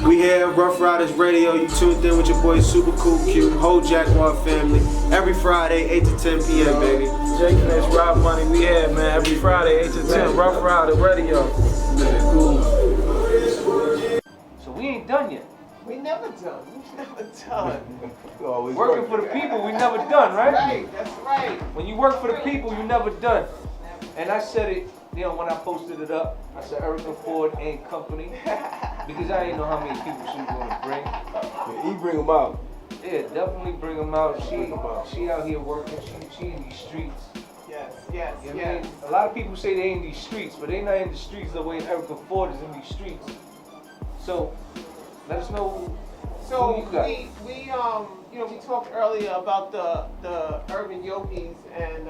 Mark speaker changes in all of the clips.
Speaker 1: We here at Ruff Ryders Radio. You tuned in with your boy Super Cool Q, whole Jaguar family. Every Friday, 8 to 10 p.m. baby.
Speaker 2: Jake and this Rob Money, we here, man. Every Friday, 8 to 10, Ruff Ryders Radio.
Speaker 3: So we ain't done yet.
Speaker 4: We never done. We never done.
Speaker 3: Working for the people, we never done, right?
Speaker 4: Right, that's right.
Speaker 3: When you work for the people, you never done. And I said it, you know, when I posted it up, I said Erica Ford ain't company. Because I didn't know how many people she was gonna bring.
Speaker 2: Yeah, he bring them out.
Speaker 3: Yeah, definitely bring them out. She out here working, she in these streets.
Speaker 4: Yes,
Speaker 3: You know what I mean? A lot of people say they in these streets, but they not in the streets the way Erica Ford is in these streets. So, let us know
Speaker 4: So
Speaker 3: who you got.
Speaker 4: we talked earlier about the urban yogis, and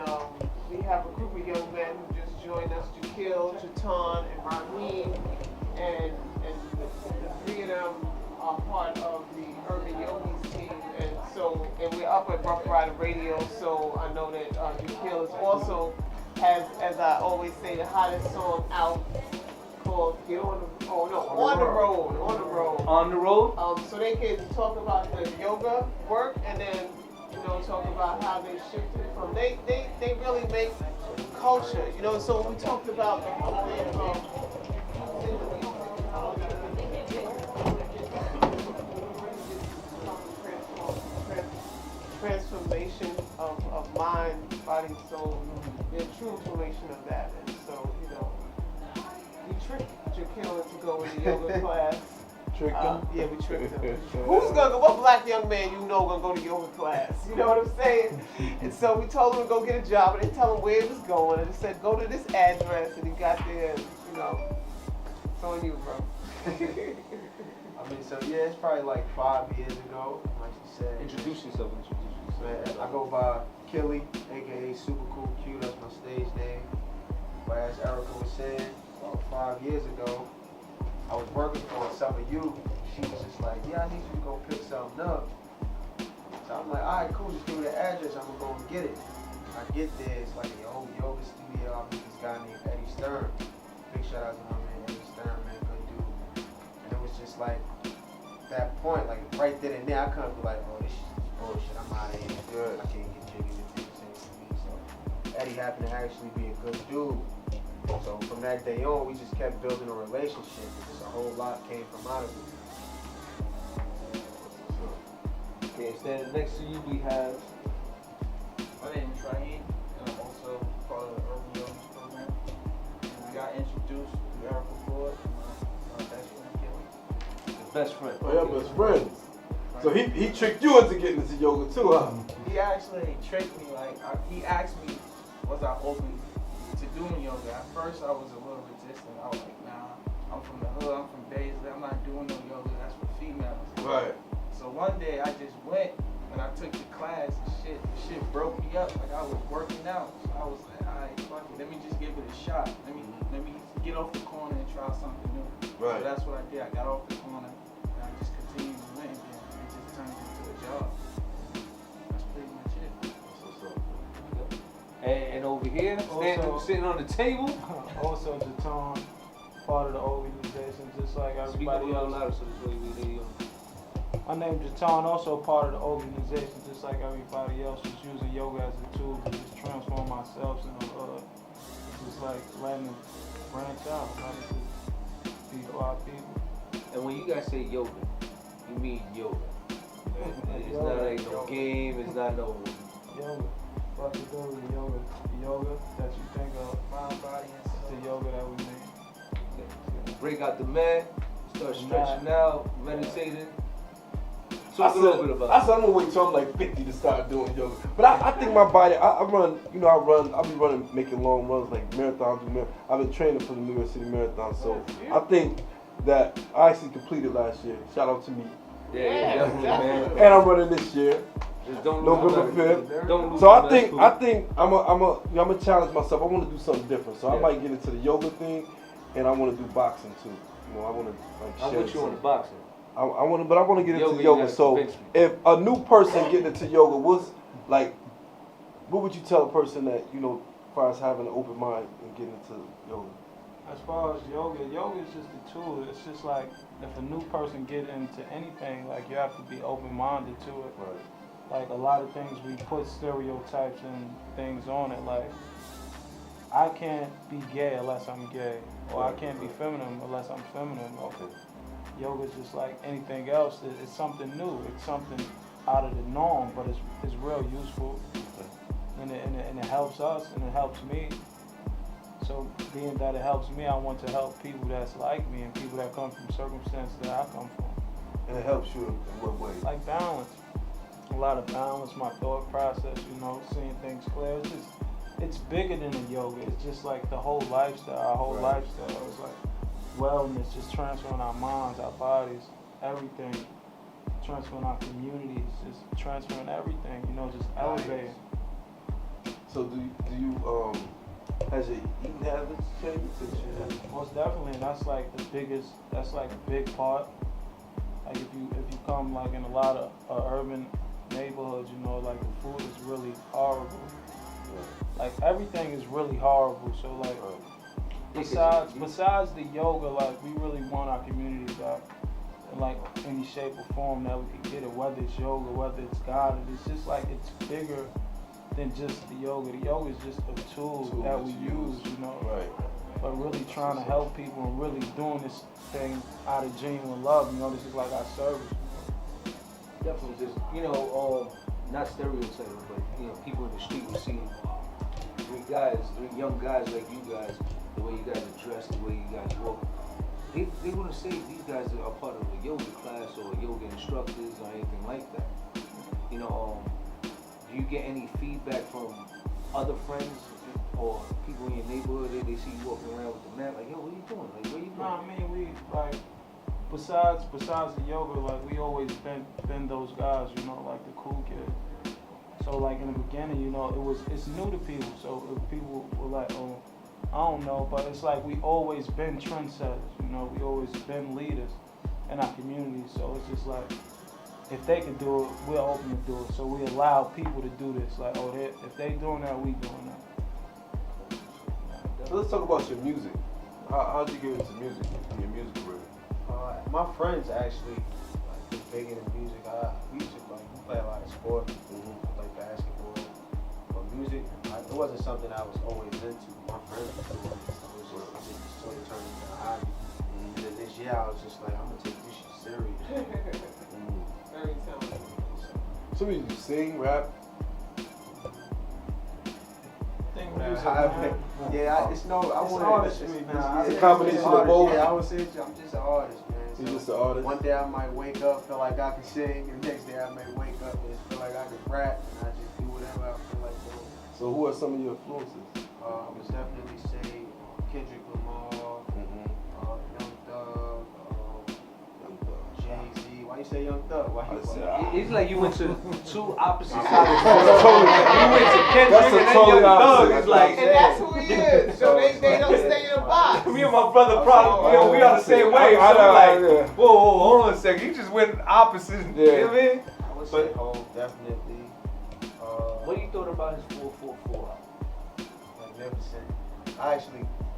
Speaker 4: we have a group of young men who just joined us: Jakil, Jatan, and Raheem, and the three of them are part of the urban yogis team, and we're up at Ruff Ryder Radio. So I know that Jakil is also has, as I always say, the hottest song out called "Get on the On the Road." So they can talk about the yoga work, and then talk about how they shifted from they really make culture. So we talked about the whole thing transformation of mind, body, soul, the true information of that. And so we tricked Jakil to go in the yoga class.
Speaker 2: Tricked him?
Speaker 4: Yeah, we tricked him. What black young man gonna go to yoga class? You know what I'm saying? And so we told him to go get a job, and they tell him where he was going, and they said, go to this address, and he got there, and, it's on you, bro.
Speaker 1: It's probably like 5 years ago, like you said.
Speaker 3: Introduce yourself.
Speaker 1: Man, I go by Killy, aka Super Cool Q, that's my stage name. But as Erica was saying, about 5 years ago, I was working for some of you. She was just like, yeah, I need you to go pick something up. So I'm like, all right, cool, just give me the address, I'm gonna go and get it. I get there, it's like a old yoga studio. I meet this guy named Eddie Stern. Big shout out to my man Eddie Stern, man, good dude. And it was just like, that point, like right then and there, I couldn't be like, oh, this shit is bullshit, I'm out of here. Good. I can't get jiggy with this thing for me. So Eddie happened to actually be a good dude. So from that day on, we just kept building a relationship. Just a whole lot came from out of it.
Speaker 3: Okay, standing next to you, we have.
Speaker 5: My name is Raheem, and I'm also part of the Urban Yoga program. And we got introduced to Erica Ford, my best friend Kelly.
Speaker 3: His best friend.
Speaker 2: Oh, yeah, best friends. So he tricked you into getting into yoga too, huh?
Speaker 5: He actually tricked me. He asked me, was I open to doing yoga? At first, I was a little resistant. I was like, nah, I'm from the hood, I'm from Baisley, I'm not doing no yoga. That's for females.
Speaker 2: Right.
Speaker 5: So one day I just went and I took the class and shit broke me up. Like I was working out. So I was like, alright, fuck it, let me just give it a shot. Let me get off the corner and try something new.
Speaker 2: Right.
Speaker 5: So that's what I did. I got off the corner and I just continued to win and it just turned into a job. That's pretty much it.
Speaker 2: That's what's up.
Speaker 3: And over here, sitting on the table.
Speaker 6: Also, Jatan, part of the organization, just like everybody else.
Speaker 3: Louder, so this way we hear you.
Speaker 6: My name is Jatan, also part of the organization, just like everybody else, just using yoga as a tool to just transform ourselves in the hood. Just like letting it branch out, letting it just be our people.
Speaker 3: And when you guys say yoga, you mean yoga. It's not like no game, it's not no.
Speaker 6: Yoga. What to do with yoga? The yoga that you think of,
Speaker 5: Mind, body, and soul.
Speaker 6: the yoga that we make.
Speaker 3: Break out the mat, start stretching out, meditating.
Speaker 2: I said, I'm gonna wait till I'm like 50 to start doing yoga. But I think my body, I'll be running, making long runs like marathons. I've been training for the New York City Marathon, so I think that I actually completed last year. Shout out to me.
Speaker 3: Yeah, definitely, man.
Speaker 2: And I'm running this year,
Speaker 3: Just don't
Speaker 2: November 5th.
Speaker 3: Don't lose.
Speaker 2: So I think I'm gonna challenge myself. I want to do something different. So I might get into the yoga thing, and I want to do boxing too. I want to like.
Speaker 3: I'm with you on the boxing.
Speaker 2: I want to get into
Speaker 3: Yoga,
Speaker 2: yoga. So if a new person getting into yoga was like, what would you tell a person that as far as having an open mind and getting into yoga?
Speaker 6: As far as yoga is just a tool. It's just like if a new person get into anything, like you have to be open-minded to it.
Speaker 2: Right.
Speaker 6: Like a lot of things we put stereotypes and things on it. Like I can't be gay unless I'm gay, or I can't be feminine unless I'm feminine.
Speaker 2: Okay.
Speaker 6: Yoga is just like anything else. It's something new. It's something out of the norm, but it's real useful, and it helps us and it helps me. So being that it helps me, I want to help people that's like me and people that come from circumstances that I come from.
Speaker 2: And it helps you in what way?
Speaker 6: Like balance. A lot of balance, my thought process, seeing things clear. It's bigger than the yoga. It's just like the whole lifestyle, our whole lifestyle. It's like wellness, just transferring our minds, our bodies, everything. Transferring our communities, just transferring everything, just elevating.
Speaker 2: So do you has your eating habits changed since you
Speaker 6: Most definitely, and that's like a big part. Like if you come like in a lot of urban neighborhoods, like the food is really horrible. Like everything is really horrible. So like besides the yoga, like we really want our community back in like any shape or form that we can get it. Whether it's yoga, whether it's guided, it's just like it's bigger than just the yoga. The yoga is just a tool that we use,
Speaker 2: Right.
Speaker 6: But really trying to help people and really doing this thing out of genuine love. This is like our service.
Speaker 3: Definitely just, not stereotyping, but, people in the street will see three young guys like you guys, the way you guys are dressed, the way you guys walk. They want to say these guys are part of a yoga class or yoga instructors or anything like that. Do you get any feedback from other friends or people in your neighborhood? They see you walking around with the mat, like, yo, what are you doing? Like, what are you doing?
Speaker 6: No, I mean, we like besides the yoga, like we always been those guys, like the cool kid. So like in the beginning, it's new to people. So if people were like, oh, I don't know, but it's like we always been trendsetters. We always been leaders in our community. So it's just like if they can do it, we're open to do it. So we allow people to do this. Like, if they doing that, we doing that.
Speaker 2: So let's talk about your music. How'd you get into music, your music career?
Speaker 1: My friends actually been big into music. We used to play a lot of sports, play basketball, but music, it wasn't something I was always into. My friends were doing it, so it just sort of turned into a hobby. And then this year I was just like, I'm gonna take this shit serious.
Speaker 4: Very talented.
Speaker 2: So you sing, rap? It's a combination of both.
Speaker 1: Yeah, I would say I'm just an artist, man.
Speaker 2: You're just an artist?
Speaker 1: One day I might wake up, feel like I can sing, and the next day I may wake up and feel like I can rap, and I just do whatever I feel like doing.
Speaker 2: So who are some of your influences?
Speaker 1: I would definitely say Kendrick Lamar, Young Thug, Jay-Z. Why you say Young Thug?
Speaker 3: It's like you went to two opposite sides of the coin. You went to Kendrick and then Young Thug. It's like,
Speaker 4: And that's who he is. So they don't stay in a box.
Speaker 3: me and my brother probably, we on the same wave. So we're like, whoa, hold on a second. You just went opposite. You know what I mean?
Speaker 1: I would say Hov, definitely.
Speaker 3: What you thought about his 444?
Speaker 1: Magnificent.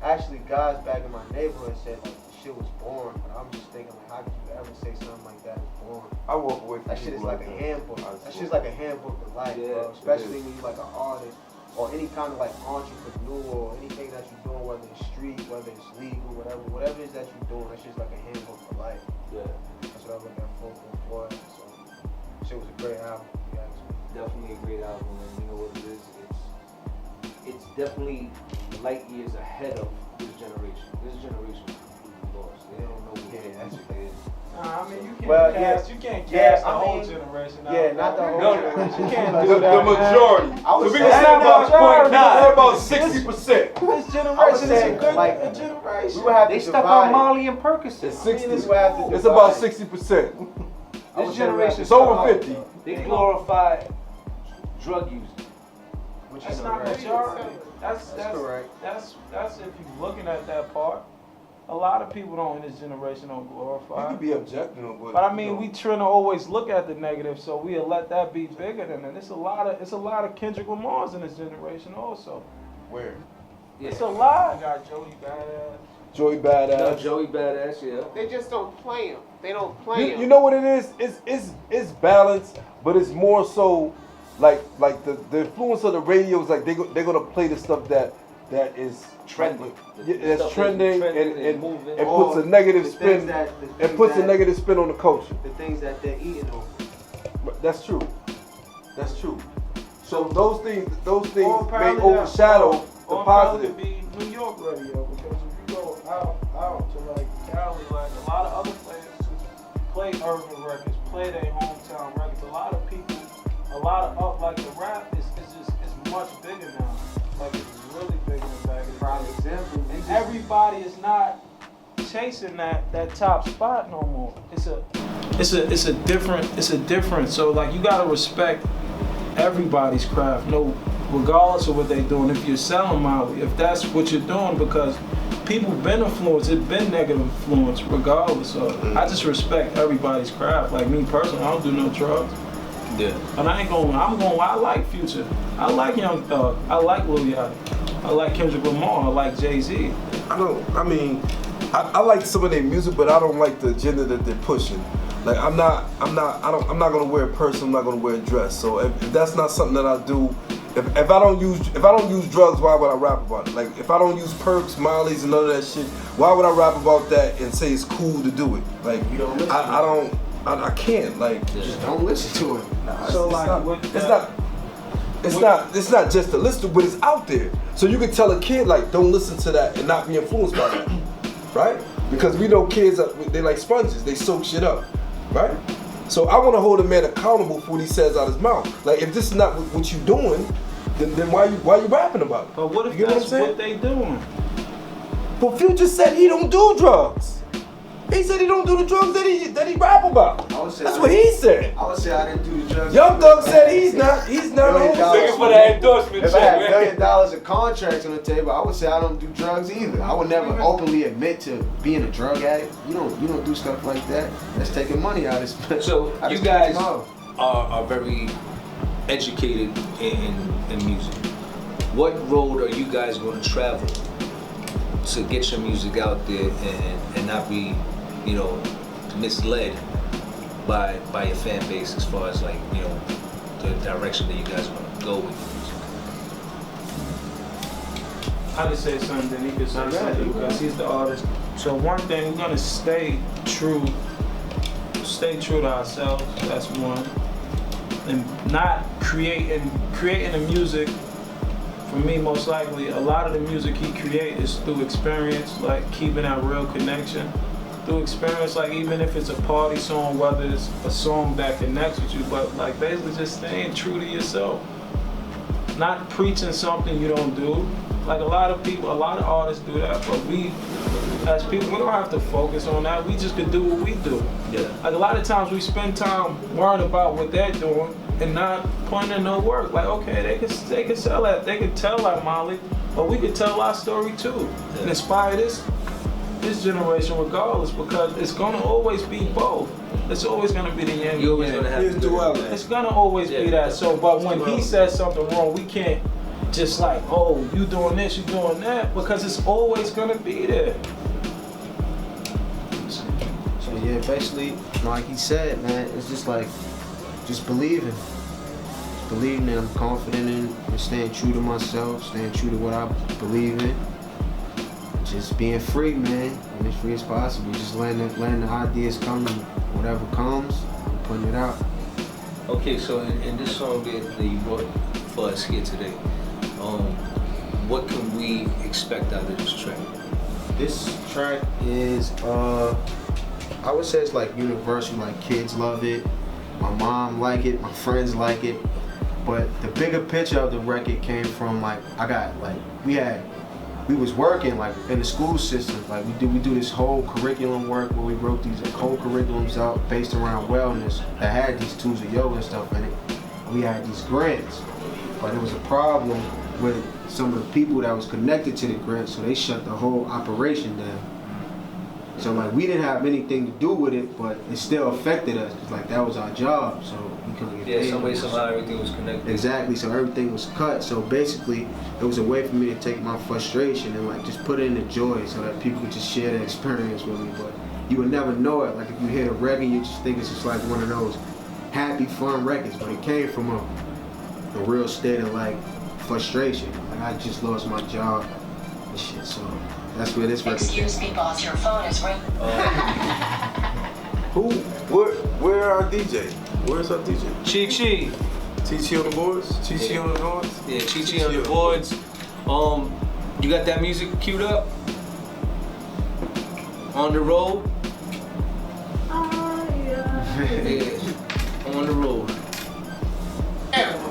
Speaker 1: Actually, guys back in my neighborhood said like the shit was boring, but I'm just thinking like, how could you ever say something like that is boring?
Speaker 2: I walk away from
Speaker 1: That shit is like a handbook. That shit's like a handbook of life,
Speaker 3: Yeah,
Speaker 1: bro. Especially when you're like an artist or any kind of like entrepreneur or anything that you're doing, whether it's street, whether it's legal, whatever it is that you're doing, that shit's like a handbook for life.
Speaker 3: Yeah.
Speaker 1: That's what I look at 444. So, shit was a great album. If you ask me.
Speaker 3: Definitely a great album, and you know what it is? It's definitely light years ahead of this generation. This generation is completely lost. They don't know what it is.
Speaker 6: I mean, you can't
Speaker 1: Well,
Speaker 6: cast the whole generation out.
Speaker 1: Yeah, not the whole
Speaker 3: No,
Speaker 1: generation.
Speaker 6: you can't
Speaker 1: Because
Speaker 6: do that.
Speaker 2: The majority.
Speaker 1: I would
Speaker 2: So we
Speaker 1: say
Speaker 2: can say about
Speaker 3: about
Speaker 2: 60%.
Speaker 6: This
Speaker 1: I
Speaker 6: generation
Speaker 1: would
Speaker 6: is
Speaker 1: say,
Speaker 6: a good
Speaker 1: like,
Speaker 6: generation.
Speaker 1: we would have to
Speaker 3: They stuck
Speaker 1: divide
Speaker 3: on Molly and Percocet.
Speaker 2: It's 60.
Speaker 1: this would have to
Speaker 2: It's about
Speaker 1: divide
Speaker 2: 60%.
Speaker 3: This generation
Speaker 2: It's over 50.
Speaker 3: They glorify drug users.
Speaker 1: Which
Speaker 6: That's
Speaker 1: is
Speaker 6: not
Speaker 1: correct.
Speaker 6: majority. That's
Speaker 1: correct.
Speaker 6: That's if you're looking at that part. A lot of people in this generation don't
Speaker 2: You
Speaker 6: glorify.
Speaker 2: can be objective,
Speaker 6: But I mean, we trying to always look at the negative, so we'll let that be bigger than it. It's a lot of Kendrick Lamars in this generation also.
Speaker 2: Where?
Speaker 6: It's a lot. You got Jody Badass.
Speaker 2: Joey Badass.
Speaker 3: No, Joey Badass, yeah.
Speaker 4: They just don't play them. They don't play them.
Speaker 2: You know what it is? It's balanced, but it's more so like the influence of the radio is like they're gonna play the stuff that is
Speaker 3: Trending.
Speaker 2: That's trending and
Speaker 3: moving.
Speaker 2: puts a negative
Speaker 1: The
Speaker 2: spin
Speaker 1: things that- the
Speaker 2: and
Speaker 1: things
Speaker 2: puts a
Speaker 1: that-
Speaker 2: negative spin on the culture.
Speaker 1: The things that they're eating on.
Speaker 2: That's true. That's true. So those things
Speaker 6: Or
Speaker 2: may
Speaker 6: probably
Speaker 2: overshadow
Speaker 6: that-
Speaker 2: the
Speaker 6: or
Speaker 2: positive.
Speaker 6: probably be New York radio, because if you go out to like Cali, like a lot of other players who play urban records, play their hometown records. A lot of people, like the rap is much bigger now. Like it's really bigger than back in the
Speaker 1: Prime
Speaker 6: day.
Speaker 1: example.
Speaker 6: And everybody is not chasing that top spot no more. It's a different. So like you gotta respect everybody's craft, regardless of what they're doing. If you're selling Molly, if that's what you're doing, because people been influenced, it's been negative influence regardless. So I just respect everybody's craft. Like me personally, I don't do no drugs.
Speaker 3: Yeah.
Speaker 6: And I like Future. I like Young Thug. I like Lil Yachty. I like Kendrick Lamar. I like Jay-Z.
Speaker 2: I like some of their music, but I don't like the agenda that they're pushing. Like I'm not gonna wear a purse. I'm not gonna wear a dress. So if that's not something that I do, if I don't use drugs, why would I rap about it? Like if I don't use perks, Molly's, and none of that shit, why would I rap about that and say it's cool to do it? Like
Speaker 1: You don't listen
Speaker 2: I can't. Like
Speaker 1: Just don't listen to it.
Speaker 2: nah,
Speaker 6: So,
Speaker 2: it's
Speaker 6: like,
Speaker 2: not,
Speaker 6: with
Speaker 2: it's not just to listen to, but it's out there. So you can tell a kid like don't listen to that and not be influenced by that, right? Because we know kids they like sponges. They soak shit up, right? So I want to hold a man accountable for what he says out his mouth. Like if this is not what you doing, then why you rapping about it?
Speaker 6: But what if
Speaker 2: You get
Speaker 6: that's
Speaker 2: what I'm
Speaker 6: what they doing?
Speaker 2: But Future said he don't do drugs. He said he don't do the drugs that he rap about.
Speaker 1: I would say
Speaker 2: That's
Speaker 1: I
Speaker 2: what he said.
Speaker 1: I would say I didn't do the drugs.
Speaker 2: Young Thug said he's not
Speaker 1: $1
Speaker 2: on
Speaker 1: million.
Speaker 3: Looking for that endorsement
Speaker 1: If I had
Speaker 3: check,
Speaker 1: $1 million of contracts on the table, I would say I don't do drugs either. I would never openly admit to being a drug addict. You don't do stuff like that. That's taking money out of
Speaker 3: So
Speaker 1: out of
Speaker 3: you
Speaker 1: people's
Speaker 3: guys
Speaker 1: mouth.
Speaker 3: are very educated in music. What road are you guys going to travel to get your music out there and not be, misled by your fan base as far as like, the direction that you guys want to go with music?
Speaker 6: I just say something, then he could say something because he's the artist. So one thing, we're gonna stay true to ourselves. That's one, and not creating the music. For me, most likely, a lot of the music he creates is through experience, like keeping that real connection. Through experience, like even if it's a party song, whether it's a song that connects with you, but like basically just staying true to yourself. Not preaching something you don't do. Like a lot of artists do that, but we, as people, we don't have to focus on that. We just could do what we do.
Speaker 3: Yeah.
Speaker 6: Like a lot of times we spend time worrying about what they're doing and not putting in no work. Like okay, they can sell that, they can tell like Molly, but we could tell our story too and inspire this generation regardless, because it's gonna always be both. It's always gonna be the yin.
Speaker 3: You're always going to have
Speaker 2: Here's
Speaker 3: to do
Speaker 2: duality.
Speaker 6: It's gonna always be that. So, but when he says something wrong, we can't just like, oh, you doing this, you doing that, because it's always gonna be there.
Speaker 1: So yeah, basically, like he said, man, it's just like, just believing. Just believing that I'm confident in and staying true to myself, staying true to what I believe in. Just being free, man, and as free as possible. Just letting the ideas come, and whatever comes, I'm putting it out.
Speaker 3: Okay, so in this song that you brought for us here today, what can we expect out of this track?
Speaker 1: This track is, I would say it's like universal, like kids love it, my mom like it, my friends like it, but the bigger picture of the record came from like, we was working like in the school system, like we do this whole curriculum work where we wrote these whole curriculums out based around wellness that had these tools of yoga and stuff in it. We had these grants, but there was a problem with some of the people that was connected to the grants, so they shut the whole operation down. So like we didn't have anything to do with it, but it still affected us. It's like that was our job, so we couldn't get paid.
Speaker 3: Yeah, some way, somehow, everything was connected.
Speaker 1: Exactly. So everything was cut. So basically, it was a way for me to take my frustration and like just put it into joy, so that people could just share the experience with me. But you would never know it. Like if you hear the record, you just think it's just like one of those happy, fun records, but it came from a real state of like frustration. Like I just lost my job and shit. So that's where this record came
Speaker 7: Excuse me, boss, your phone is ringing.
Speaker 2: Where our DJ? Where's our DJ?
Speaker 6: Chi-Chi.
Speaker 2: Chi on the boards? Chi on the boards?
Speaker 3: Yeah, Chi on the boards. You got that music queued up? On the road? Yeah, on the road.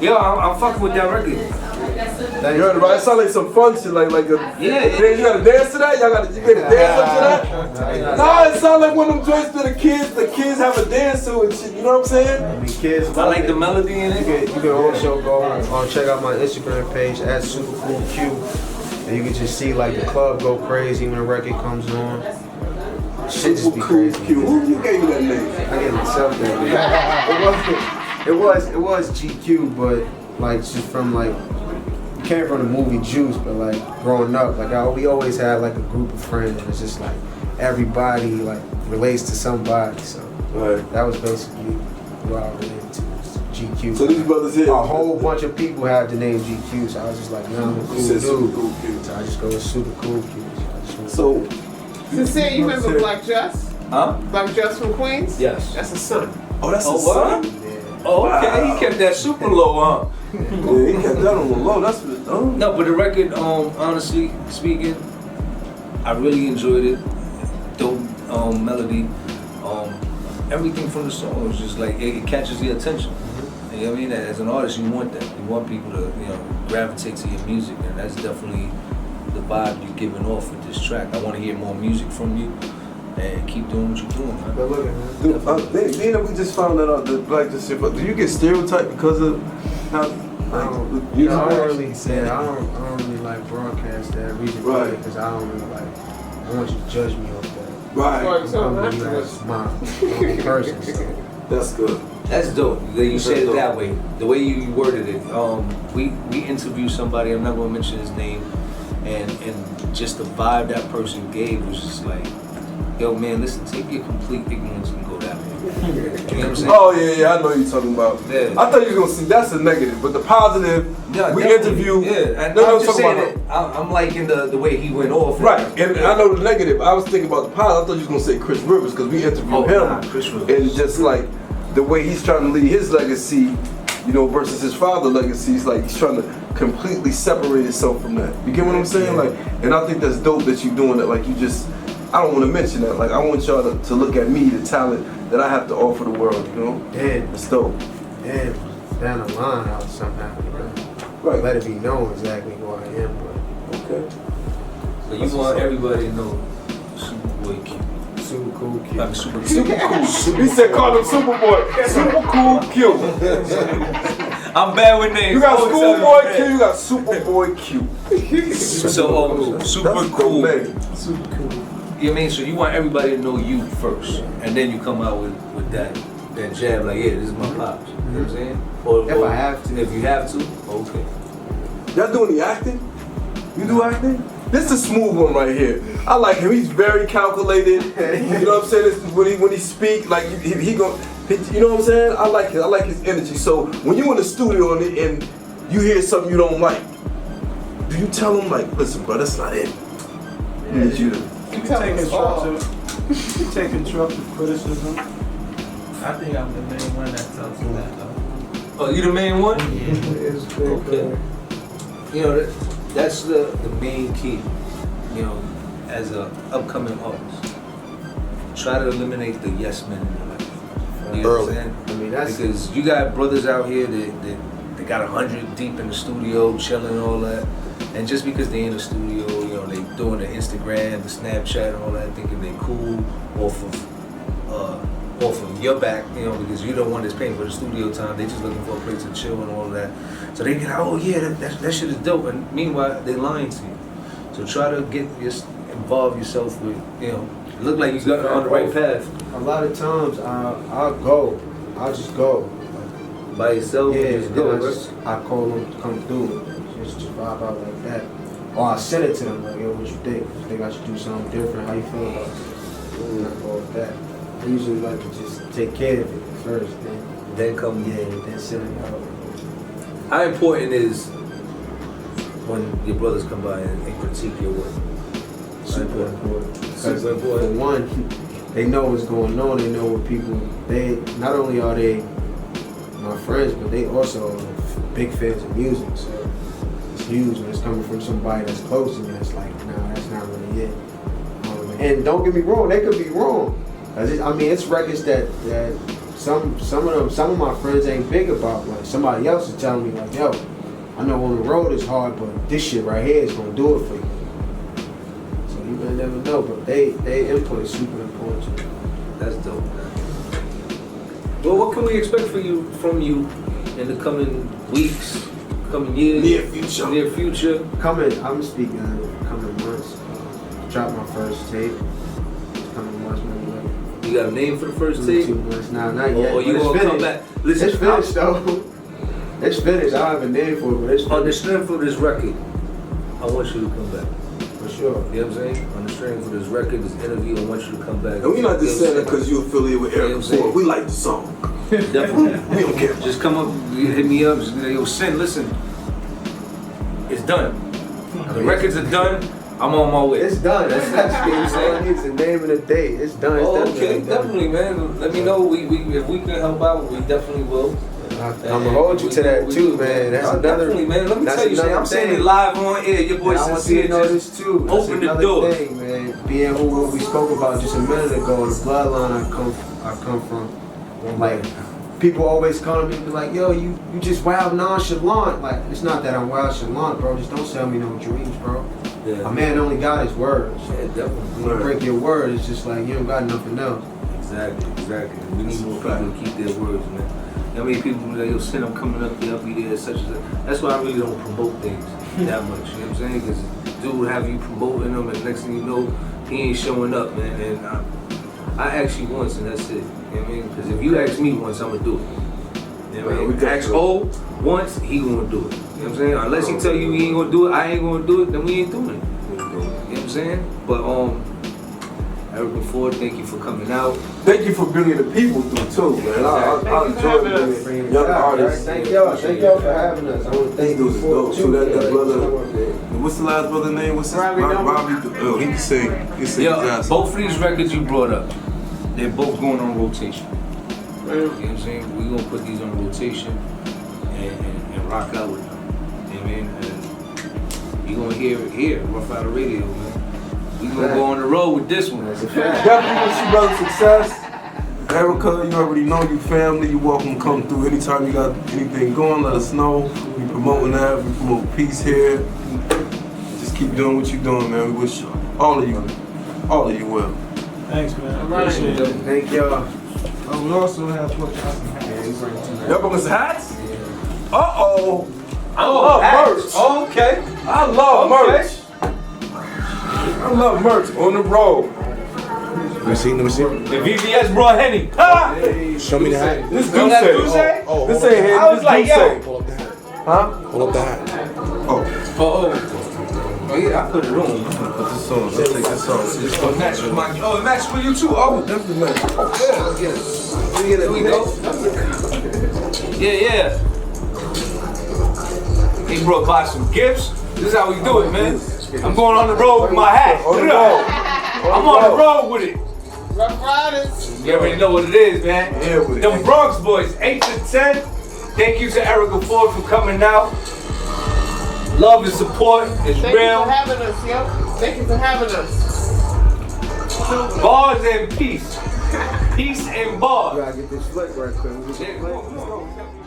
Speaker 3: Yo, I'm fucking with that record.
Speaker 2: You heard it, right? It sounds like some fun shit, like a
Speaker 3: Yeah.
Speaker 2: You gotta dance to that? You gotta dance up to that? Nah, it sounds like one of them joints for the kids have a dance to and shit, you know what I'm saying?
Speaker 1: I mean, kids,
Speaker 3: I like the melody in it.
Speaker 1: You can also go check out my Instagram page at SuperCoolQ, and you can just see like the club go crazy when the record comes on. Shit just be crazy.
Speaker 2: Who gave you that name?
Speaker 1: I gave myself that name. It was GQ, but like just from like it came from the movie Juice, but like growing up, like we always had like a group of friends, and it's just like everybody like relates to somebody. So that was basically what I related to. GQ.
Speaker 2: So these brothers here,
Speaker 1: a whole bunch of people have the name GQ, so I was just like, no, I'm a cool dude. So I just go with Super Cool Q.
Speaker 2: So
Speaker 4: Cyncere, you remember Black Just?
Speaker 3: Huh?
Speaker 4: Black Just from Queens?
Speaker 3: Yes.
Speaker 4: That's his son.
Speaker 2: oh, that's
Speaker 3: Oh,
Speaker 2: his son?
Speaker 1: Yeah.
Speaker 3: Oh, okay. He kept that super low, huh?
Speaker 2: Yeah, he kept that on the low. That's what it's done.
Speaker 3: No, but the record, honestly speaking, I really enjoyed it. Dope melody. Everything from the song was just like it catches the attention. You know what I mean? As an artist, you want that. You want people to, gravitate to your music, and that's definitely the vibe you're giving off with this track. I want to hear more music from you, and keep doing what you're doing, man.
Speaker 1: Good looking, man.
Speaker 2: Being that we just found that out, that Black Just shit, but do you get stereotyped because of how?
Speaker 1: I don't really say I don't really like broadcast that reason because I don't really like. I want you to judge me off that.
Speaker 2: Right.
Speaker 4: So
Speaker 1: I'm you as my own person. So.
Speaker 2: That's good.
Speaker 3: That's dope that you said it that way. The way you worded it. We interviewed somebody, I'm not gonna mention his name, and just the vibe that person gave was just like, yo man, listen, take your complete ignorance and go that way. You know what I'm saying?
Speaker 2: Oh yeah, I know what you're talking about.
Speaker 3: Yeah.
Speaker 2: I thought you were gonna see that's a negative, but the positive, we interview.
Speaker 3: Yeah, and
Speaker 2: no,
Speaker 3: I'm just saying
Speaker 2: about
Speaker 3: that I'm liking the way he went off.
Speaker 2: Right, and I know the negative. I was thinking about the positive. I thought you was gonna say Chris Rivers because we interviewed him,
Speaker 3: Chris Rivers.
Speaker 2: and just like the way he's trying to lead his legacy, versus his father's legacy. He's like he's trying to completely separate himself from that. You get what I'm saying? Like, and I think that's dope that you're doing that. Like, you just, I don't want to mention that. Like, I want y'all to look at me, the talent that I have to offer the world.
Speaker 1: And
Speaker 2: it's dope.
Speaker 1: And down the line, how somehow,
Speaker 2: right,
Speaker 1: let it be known exactly who I am. But
Speaker 2: okay.
Speaker 3: So you want everybody to know Superboy Q.
Speaker 1: Super Cool Q.
Speaker 3: Like super cool.
Speaker 2: He said call him Superboy. Super Cool Q.
Speaker 3: I'm bad with names.
Speaker 2: You got Schoolboy Q, you got Superboy Q.
Speaker 3: So super cool.
Speaker 2: Super cool.
Speaker 3: You know what I mean? So you want everybody to know you first, and then you come out with that jab like, yeah, this is my pops. You know what I'm saying? Or
Speaker 1: I have to.
Speaker 3: If you have to, okay.
Speaker 2: Y'all doing the acting? You do acting? This is a smooth one right here. I like him. He's very calculated. You know what I'm saying? This is when he speak, like he go. You know what I'm saying? I like it. I like his energy. So when you in the studio and you hear something you don't like, do you tell him like, listen, bro, that's not it? I need you to.
Speaker 6: You take constructive criticism.
Speaker 5: I think I'm the main one that tells him that though.
Speaker 3: Oh, you the main one?
Speaker 5: Yeah.
Speaker 3: Okay. You know, that's the main key, as an upcoming artist. Try to eliminate the yes men in your life. You know what I'm saying?
Speaker 1: I mean, that's
Speaker 3: because you got brothers out here that got 100 deep in the studio, chilling and all that. And just because they in the studio, they doing the Instagram, the Snapchat and all that, thinking they cool off of your back, because you're the one that's paying for the studio time. They just looking for a place to chill and all that. So they get, oh yeah, that shit is dope. And meanwhile, they lying to you. So try to involve yourself with, Look like you got on the right path.
Speaker 1: A lot of times I'll just go.
Speaker 3: By yourself?
Speaker 1: Yeah,
Speaker 3: Just go,
Speaker 1: I call them to come through. Just vibe out like that. Or I send it to them like, yo, what you think? You think I should do something different? How you feel about it? And I go with that. I usually like to just take care of it first,
Speaker 3: Then come.
Speaker 1: yeah, then send it out.
Speaker 3: How important is when your brothers come by and critique your work?
Speaker 1: Super important.
Speaker 3: Super
Speaker 1: For
Speaker 3: important.
Speaker 1: one, they know what's going on. They know what people. They not only are they my friends, but they also are big fans of music. So it's huge when it's coming from somebody that's close to me. That's like, nah, that's not really it. And don't get me wrong, they could be wrong. It's records that some of my friends ain't big about. Like somebody else is telling me like, yo, I know on the road it's hard, but this shit right here is gonna do it for you. So you may never know, but they input is super important.
Speaker 3: That's dope, man. Well, what can we expect from you in the coming weeks, coming years? Near future.
Speaker 1: I'm speaking coming months. Drop my first tape. Coming months, maybe like
Speaker 3: You got a name for the first tape?
Speaker 1: 2 months. Nah, not yet.
Speaker 3: Or you
Speaker 1: but
Speaker 3: gonna
Speaker 1: it's
Speaker 3: come back? Listen,
Speaker 1: it's finished though. It's finished. I don't have a name for it, but it's
Speaker 3: on the
Speaker 1: finished.
Speaker 3: strength of this record, I want you to come back.
Speaker 1: For sure.
Speaker 3: You know what I'm saying? On the strength of this record, this interview, I want you to come back.
Speaker 2: And we're not just saying that because you affiliate with Eric Ford. We like the song.
Speaker 3: Definitely.
Speaker 2: We don't care.
Speaker 3: Just come up, hit me up, just be like, yo, Sin, listen. It's done. The records are done. I'm on my way.
Speaker 1: It's done. That's all it needs, the name and the date. It's done. It's
Speaker 3: Okay,
Speaker 1: done.
Speaker 3: definitely, man. Let me know. If we can help out, we definitely will.
Speaker 1: I'm gonna hold you to that too, man. That's another.
Speaker 3: Definitely, man. Let me
Speaker 1: that's
Speaker 3: tell you something. I'm
Speaker 1: another
Speaker 3: saying it
Speaker 1: thing.
Speaker 3: live on air. Your boy
Speaker 1: And I want you
Speaker 3: Cyncere
Speaker 1: to know
Speaker 3: just
Speaker 1: this too. That's
Speaker 3: open the
Speaker 1: another
Speaker 3: door.
Speaker 1: thing, man. Being what we spoke about just a minute ago, the bloodline I come from. Like people always call me and be like, yo, you just wild nonchalant. Like it's not that I'm wild nonchalant, bro. Just don't sell me no dreams, bro.
Speaker 3: Yeah.
Speaker 1: A man only got his word. So
Speaker 3: Yeah, definitely.
Speaker 1: when you break your word, it's just like you don't got nothing else.
Speaker 3: Exactly. We need more people to keep their words, man. How many people be like, yo, Sin, I'm coming up there, I'll be there, such as that. That's why I really don't promote things that much, you know what I'm saying? Because dude have you promoting them, and next thing you know, he ain't showing up, man. And I ask you once, and that's it. You know what I mean? Because if you ask me once, I'm going to do it. You know what I mean? If you ask O once, he going to do it. You know what I'm saying? Unless he tell you he ain't going to do it, I ain't going to do it, then we ain't doing it. You know what I'm saying? But, Eric Ford, thank you for coming out.
Speaker 2: Thank you for bringing the people through too, man. I enjoy bringing young artists.
Speaker 1: Thank y'all for having us. I want to thank you for
Speaker 2: So that brother. What's the last brother name? What's his
Speaker 4: Robbie.
Speaker 2: Oh, he can sing. He can sing.
Speaker 3: Yeah, both of these records you brought up, they're both going on rotation. You know what I'm saying? We're gonna put these on rotation and rock out with them. You know what I mean? And you're gonna hear it here, Ruff Out of Radio, man. We're gonna go on the road with this one.
Speaker 2: Definitely wish you brother success. Erica, you already know you family. You're welcome to come through anytime you got anything going. Let us know. We promoting that. We promote peace here. Just keep doing what you're doing, man. We wish all of you well.
Speaker 6: Thanks, man.
Speaker 4: Appreciate it.
Speaker 1: Thank y'all.
Speaker 6: We also have put out some hats.
Speaker 2: Y'all brought some hats? Uh-oh. I
Speaker 3: Oh,
Speaker 2: love
Speaker 3: hats.
Speaker 2: merch.
Speaker 3: Okay.
Speaker 2: I love merch. I love merch on the road.
Speaker 7: Let me see.
Speaker 3: The VVS brought Henny. Ha!
Speaker 7: Show me the hat.
Speaker 2: This
Speaker 3: Oh, that's
Speaker 2: Duce.
Speaker 3: Duce?
Speaker 7: Oh,
Speaker 2: This
Speaker 7: hold
Speaker 2: ain't
Speaker 7: up.
Speaker 2: him.
Speaker 3: I was
Speaker 2: This
Speaker 3: like,
Speaker 2: Duce.
Speaker 3: yo.
Speaker 7: Pull up the hat.
Speaker 2: Huh?
Speaker 7: Pull up the hat.
Speaker 2: Oh,
Speaker 3: Oh yeah, I put it on.
Speaker 2: put this on. Let's take this on.
Speaker 3: Oh, it matches with my. Oh, it matches with you too. Oh,
Speaker 2: Definitely nice.
Speaker 3: yeah. Let's get it. Here we go. Yeah. He brought by some gifts. This is how we do it, man. I'm going on the road with my hat.
Speaker 2: On the road.
Speaker 3: I'm on the road with it.
Speaker 4: Rough Ryders.
Speaker 3: You already know what it is, man.
Speaker 2: Yeah, with it.
Speaker 3: DemBXboyz, 8 to 10. Thank you to Erica Ford for coming out. Love and support is
Speaker 4: Thank you
Speaker 3: real.
Speaker 4: for having us, yo. Thank you for having us.
Speaker 3: Bars and peace. Peace and bars.
Speaker 1: You gotta get this flick right quick.
Speaker 3: Yeah, come on.